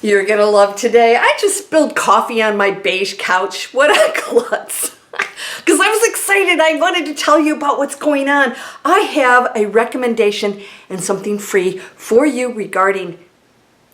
You're gonna love today. I just spilled coffee on my beige couch. What a klutz. Because I was excited. I wanted to tell you about what's going on. I have a recommendation and something free for you regarding,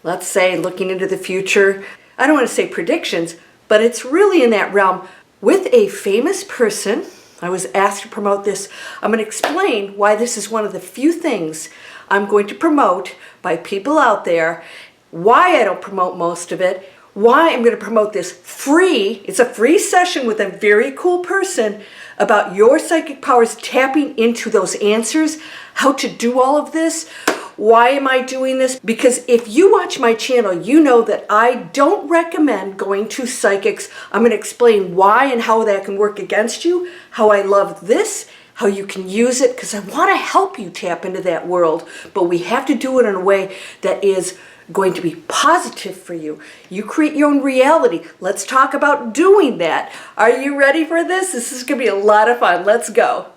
let's say, looking into the future. I don't want to say predictions, but it's really in that realm with a famous person. I was asked to promote this. I'm going to explain why this is one of the few things I'm going to promote by people out there, why I don't promote most of it, why I'm going to promote this free. It's a free session with a very cool person about your psychic powers, tapping into those answers, how to do all of this. Why am I doing this? Because if you watch my channel, you know that I don't recommend going to psychics. I'm going to explain why and how that can work against you, how I love this, how you can use it, because I want to help you tap into that world. But we have to do it in a way that is going to be positive for you. You create your own reality. Let's talk about doing that. Are you ready for this? This is going to be a lot of fun. Let's go.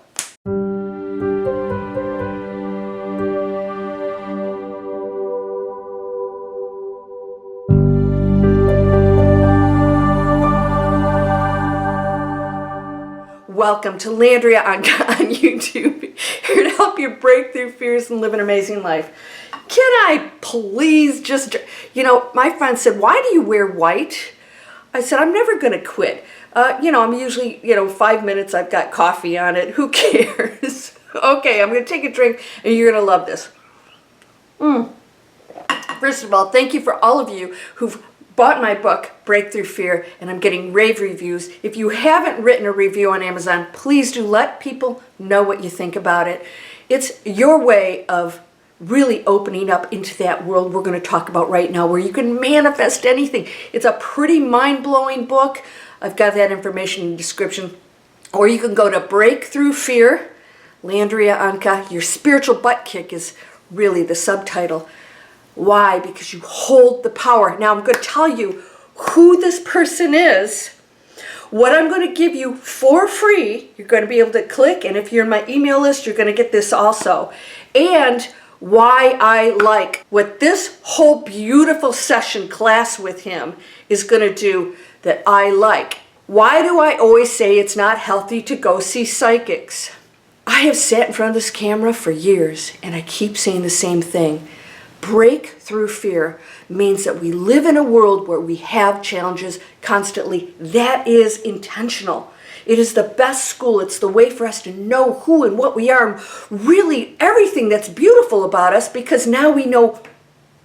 Welcome to Landria on YouTube, here to help you break through fears and live an amazing life. Can I please just, my friend said, why do you wear white? I said, I'm never going to quit. I'm usually, 5 minutes, I've got coffee on it. Who cares? Okay, I'm going to take a drink and you're going to love this. First of all, thank you for all of you who've bought my book, Breakthrough Fear, and I'm getting rave reviews. If you haven't written a review on Amazon, please do let people know what you think about it. It's your way of really opening up into that world we're going to talk about right now, where you can manifest anything. It's a pretty mind-blowing book. I've got that information in the description. Or you can go to Breakthrough Fear, Landria, Onkka. Your spiritual butt kick is really the subtitle. Why? Because you hold the power. Now I'm going to tell you who this person is, what I'm going to give you for free. You're going to be able to click, and if you're in my email list, you're going to get this also. And why I like what this whole beautiful session class with him is going to do that I like. Why do I always say it's not healthy to go see psychics? I have sat in front of this camera for years, and I keep saying the same thing. Breakthrough fear means that we live in a world where we have challenges constantly. That is intentional. It is the best school. It's the way for us to know who and what we are, and really everything that's beautiful about us, because now we know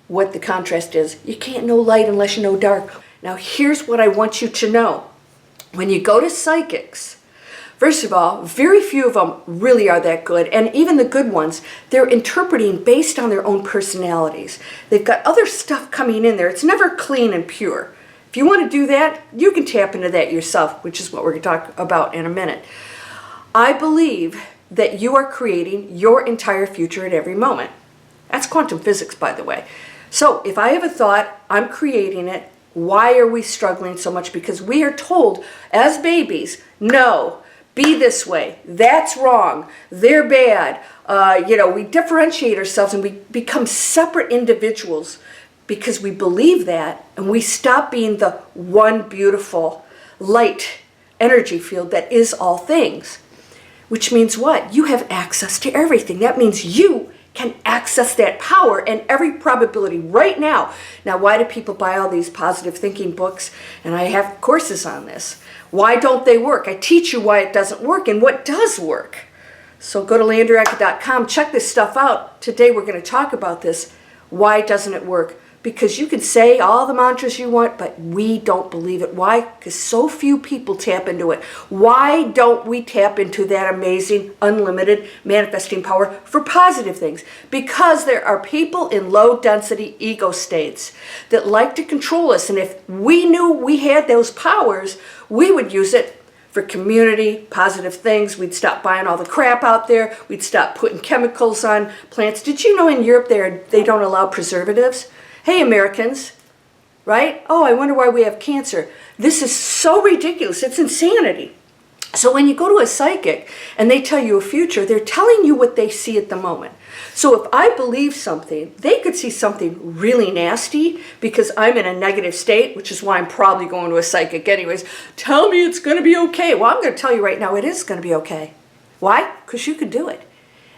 what the contrast is. You can't know light unless you know dark. Now here's what I want you to know. When you go to psychics, first of all, very few of them really are that good, and even the good ones, they're interpreting based on their own personalities. They've got other stuff coming in there. It's never clean and pure. If you want to do that, you can tap into that yourself, which is what we're going to talk about in a minute. I believe that you are creating your entire future at every moment. That's quantum physics, by the way. So if I have a thought, I'm creating it. Why are we struggling so much? Because we are told as babies, no, be this way, that's wrong, they're bad. We differentiate ourselves and we become separate individuals because we believe that, and we stop being the one beautiful light energy field that is all things. Which means what? You have access to everything. That means you can access that power and every probability right now. Now, why do people buy all these positive thinking books? And I have courses on this. Why don't they work? I teach you why it doesn't work and what does work. So go to landria.com, check this stuff out. Today we're going to talk about this. Why doesn't it work? Because you can say all the mantras you want, but we don't believe it. Why? Because so few people tap into it. Why don't we tap into that amazing, unlimited manifesting power for positive things? Because there are people in low-density ego states that like to control us. And if we knew we had those powers, we would use it for community, positive things. We'd stop buying all the crap out there. We'd stop putting chemicals on plants. Did you know in Europe they don't allow preservatives? Hey, Americans, right? Oh, I wonder why we have cancer. This is so ridiculous. It's insanity. So when you go to a psychic and they tell you a future, they're telling you what they see at the moment. So if I believe something, they could see something really nasty because I'm in a negative state, which is why I'm probably going to a psychic anyways. Tell me it's going to be okay. Well, I'm going to tell you right now, it is going to be okay. Why? Because you can do it.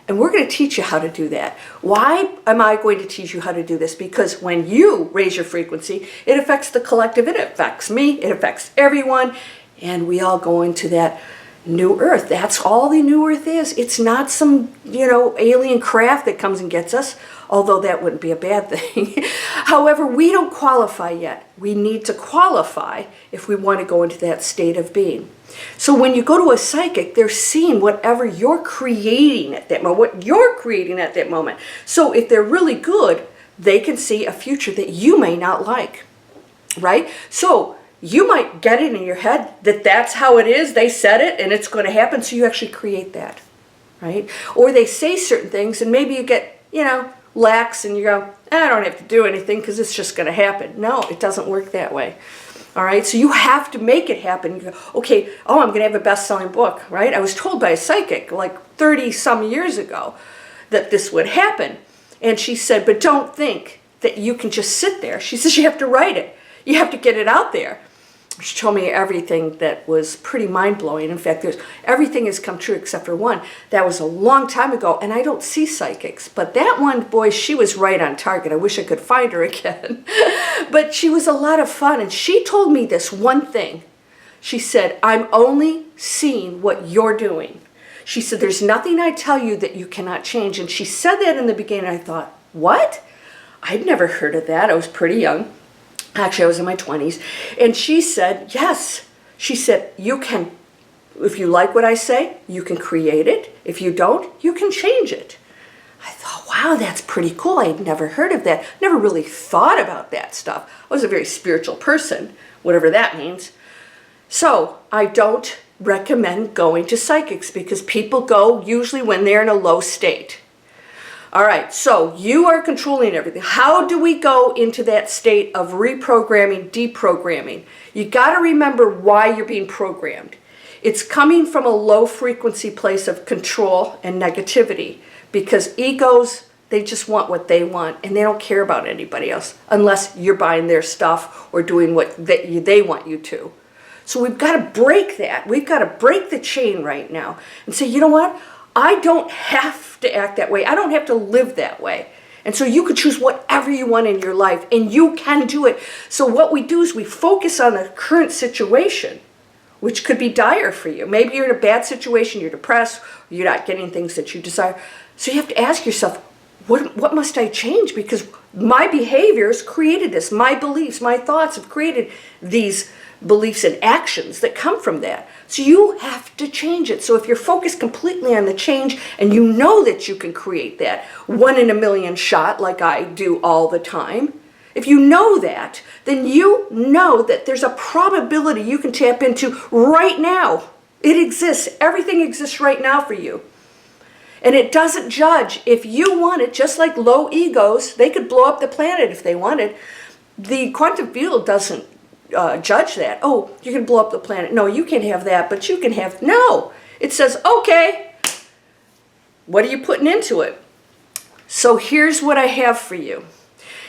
And we're going to teach you how to do that. Why am I going to teach you how to do this? Because when you raise your frequency, it affects the collective, it affects me, it affects everyone, and we all go into that new earth. That's all the new earth is. It's not some, alien craft that comes and gets us, although that wouldn't be a bad thing. However, we don't qualify yet. We need to qualify if we want to go into that state of being. So when you go to a psychic, they're seeing whatever you're creating at that moment, what you're creating at that moment. So if they're really good, they can see a future that you may not like, right? So you might get it in your head that that's how it is. They said it and it's going to happen. So you actually create that, right? Or they say certain things and maybe you get, lax and you go, I don't have to do anything because it's just going to happen. No, it doesn't work that way. All right, so you have to make it happen. You go, okay, I'm going to have a best-selling book, right? I was told by a psychic like 30 some years ago that this would happen. And she said, but don't think that you can just sit there. She says you have to write it. You have to get it out there. She told me everything that was pretty mind-blowing. In fact, everything has come true except for one. That was a long time ago, and I don't see psychics. But that one, boy, she was right on target. I wish I could find her again. But she was a lot of fun, and she told me this one thing. She said, I'm only seeing what you're doing. She said, there's nothing I tell you that you cannot change. And she said that in the beginning. I thought, what? I'd never heard of that. I was pretty young. Actually, I was in my 20s. And she said, yes. She said, you can, if you like what I say, you can create it. If you don't, you can change it. I thought, wow, that's pretty cool. I had never heard of that. Never really thought about that stuff. I was a very spiritual person, whatever that means. So I don't recommend going to psychics because people go usually when they're in a low state. All right, so you are controlling everything. How do we go into that state of reprogramming, deprogramming? You got to remember why you're being programmed. It's coming from a low frequency place of control and negativity because egos, they just want what they want and they don't care about anybody else unless you're buying their stuff or doing what they want you to. So we've got to break that. We've got to break the chain right now and say, you know what? I don't have to act that way. I don't have to live that way. And so you could choose whatever you want in your life, and you can do it. So what we do is we focus on the current situation, which could be dire for you. Maybe you're in a bad situation, you're depressed, or you're not getting things that you desire. So you have to ask yourself, what must I change? Because my behaviors created this. My beliefs, my thoughts have created these beliefs and actions that come from that. So you have to change it. So if you're focused completely on the change and you know that you can create that 1 in a million shot like I do all the time, if you know that, then you know that there's a probability you can tap into right now. It exists. Everything exists right now for you. And it doesn't judge. If you want it, just like low egos, they could blow up the planet if they wanted. The quantum field doesn't judge that. Oh, you can blow up the planet. No, you can't have that, but you can have... No. It says, okay, what are you putting into it? So here's what I have for you.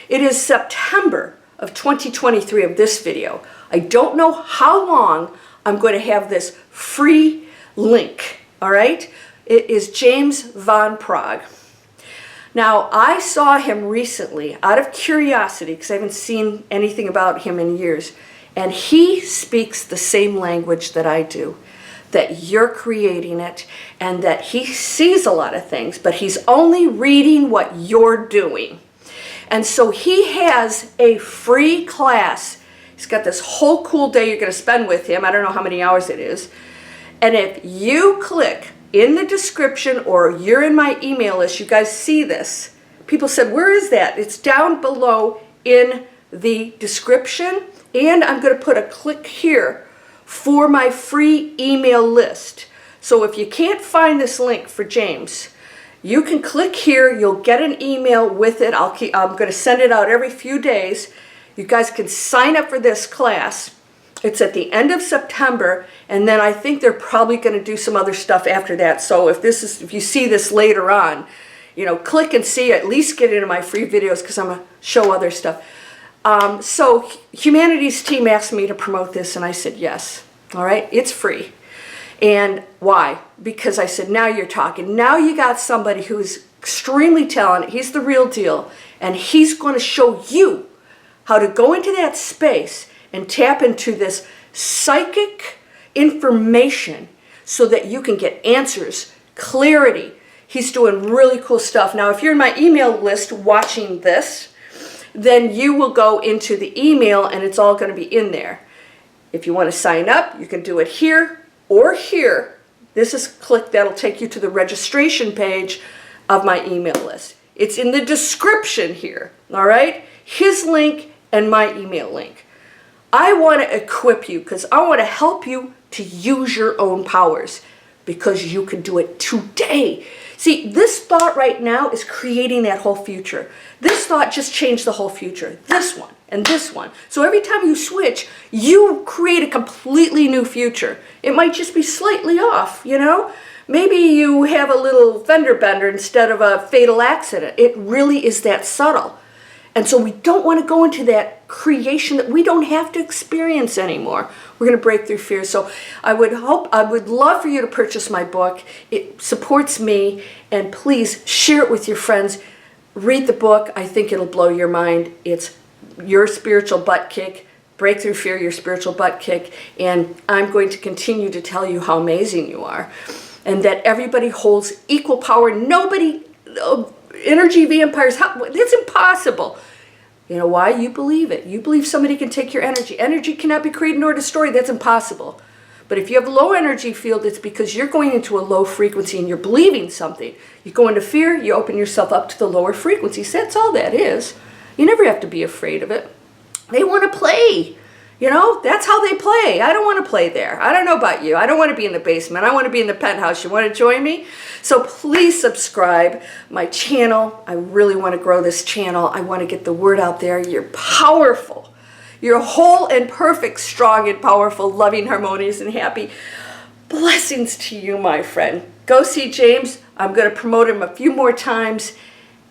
It is September of 2023 of this video. I don't know how long I'm going to have this free link, all right? It is James Van Praagh. Now, I saw him recently out of curiosity because I haven't seen anything about him in years. And he speaks the same language that I do, that you're creating it and that he sees a lot of things, but he's only reading what you're doing. And so he has a free class. He's got this whole cool day you're going to spend with him. I don't know how many hours it is. And if you click in the description or you're in my email list, you guys see this. People said, where is that? It's down below in the description. And I'm going to put a click here for my free email list. So if you can't find this link for James, you can click here. You'll get an email with it. I'm going to send it out every few days. You guys can sign up for this class. It's at the end of September, and then I think they're probably going to do some other stuff after that. So if you see this later on, click and see, at least get into my free videos because I'm going to show other stuff. So Humanities Team asked me to promote this, and I said yes. All right, it's free. And why? Because I said, now you're talking. Now you got somebody who's extremely talented. He's the real deal. And he's going to show you how to go into that space and tap into this psychic information so that you can get answers, clarity. He's doing really cool stuff. Now, if you're in my email list watching this, then you will go into the email and it's all going to be in there. If you want to sign up, you can do it here or here. This is click that'll take you to the registration page of my email list. It's in the description here, all right? His link and my email link. I want to equip you because I want to help you to use your own powers because you can do it today. See, this thought right now is creating that whole future. This thought just changed the whole future. This one and this one. So every time you switch, you create a completely new future. It might just be slightly off, Maybe you have a little fender bender instead of a fatal accident. It really is that subtle. And so we don't want to go into that creation that we don't have to experience anymore. We're going to break through fear. So I would love for you to purchase my book. It supports me. And please share it with your friends. Read the book. I think it'll blow your mind. It's Your Spiritual Butt Kick. Break Through Fear, Your Spiritual Butt Kick. And I'm going to continue to tell you how amazing you are. And that everybody holds equal power. Nobody, energy vampires, it's impossible. You know why? You believe it. You believe somebody can take your energy. Energy cannot be created nor destroyed. That's impossible. But if you have a low energy field, it's because you're going into a low frequency and you're believing something. You go into fear, you open yourself up to the lower frequencies. That's all that is. You never have to be afraid of it. They want to play. That's how they play. I don't want to play there. I don't know about you. I don't want to be in the basement. I want to be in the penthouse. You want to join me? So please subscribe my channel. I really want to grow this channel. I want to get the word out there. You're powerful. You're whole and perfect, strong and powerful, loving, harmonious, and happy. Blessings to you, my friend. Go see James. I'm going to promote him a few more times.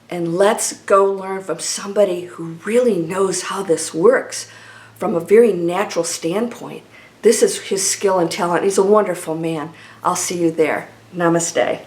And let's go learn from somebody who really knows how this works. From a very natural standpoint. This is his skill and talent. He's a wonderful man. I'll see you there. Namaste.